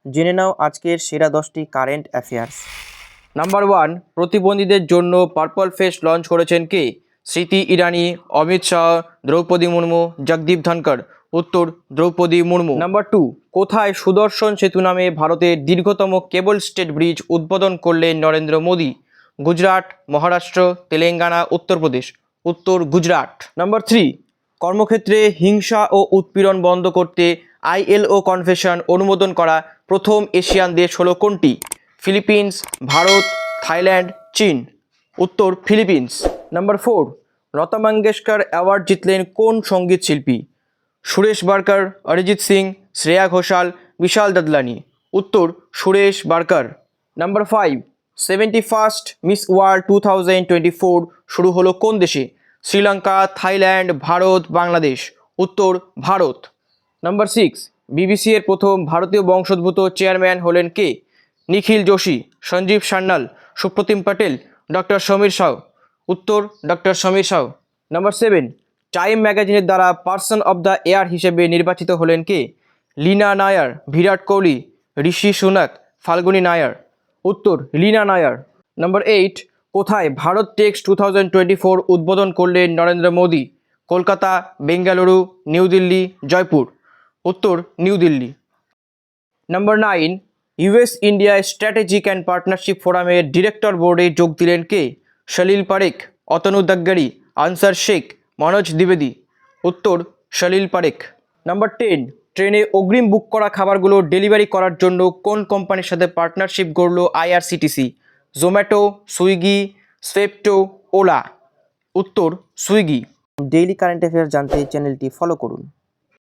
জেনে নাও আজকের সেরা 10টি কারেন্ট অ্যাফেয়ার্স। নাম্বার 1, প্রতিবন্ধীদের জন্য পার্পল ফেস্ট লঞ্চ করেছেন কে? স্মৃতি ইরানি, অমিত শাহ, দ্রৌপদী মুর্মু, জগদীপ ধনকর। উত্তর দ্রৌপদী মুর্মু। নাম্বার 2, কোথায় সুদর্শন সেতু নামে ভারতের দীর্ঘতম কেবল স্টেট ব্রিজ উদ্বোধন করলেন নরেন্দ্র মোদী? গুজরাট, মহারাষ্ট্র, তেলেঙ্গানা, উত্তরপ্রদেশ। উত্তর গুজরাট। নাম্বার 3, কর্মক্ষেত্রে হিংসা ও উৎপীড়ন বন্ধ করতে ILO কনভেনশন অনুমোদন করা প্রথম এশিয়ান দেশ হলো কোনটি? ফিলিপিন্স, ভারত, থাইল্যান্ড, চীন। উত্তর Philippines. Number 4, Lata Mangeshkar award জিতলেন কোন সঙ্গীত শিল্পী? সুরেশ বার্কার, অরিজিৎ সিং, শ্রেয়া ঘোষাল, বিশাল দাদলানি। উত্তর Suresh Barker. Number 5, 71st miss world 2024 শুরু হলো কোন দেশে? শ্রীলঙ্কা, থাইল্যান্ড, ভারত, বাংলাদেশ। উত্তর ভারত। নাম্বার 6, BBC এর প্রথম ভারতীয় বংশোদ্ভূত চেয়ারম্যান হলেন কে? নিখিল যোশী, সঞ্জীব সান্যাল, সুপ্রতিম প্যাটেল, ডক্টর সমীর সাউ। উত্তর doctor Samir Sau. Number 7, Time ম্যাগাজিনের দ্বারা পার্সন অব দ্য ইয়ার হিসেবে নির্বাচিত হলেন কে? লীনা নায়ার, বিরাট কোহলি, ঋষি সুনাক, ফাল্গুনী নায়ার। উত্তর লীনা নায়ার। নাম্বার 8, কোথায় ভারত টেক্স 2024 উদ্বোধন করলেন নরেন্দ্র মোদী? কলকাতা, বেঙ্গালুরু, নিউ দিল্লি, জয়পুর। উত্তর new Delhi. Number 9, US India strategic and partnership ফোরামের ডিরেক্টর বোর্ডে যোগ দিলেন কে? সলিল পারেখ, অতনু দাগ্গারি, আনসার শেখ, মনোজ দ্বিবেদী। উত্তর সলিল পারেখ। নাম্বার 10, ট্রেনে অগ্রিম বুক করা খাবারগুলো ডেলিভারি করার জন্য কোন কোম্পানির সাথে পার্টনারশিপ গড়ল IRCTC? জোম্যাটো, সুইগি, সেপ্টো, ওলা। উত্তর সুইগি। ডেইলি কারেন্ট অ্যাফেয়ার্স জানতে চ্যানেলটি ফলো করুন।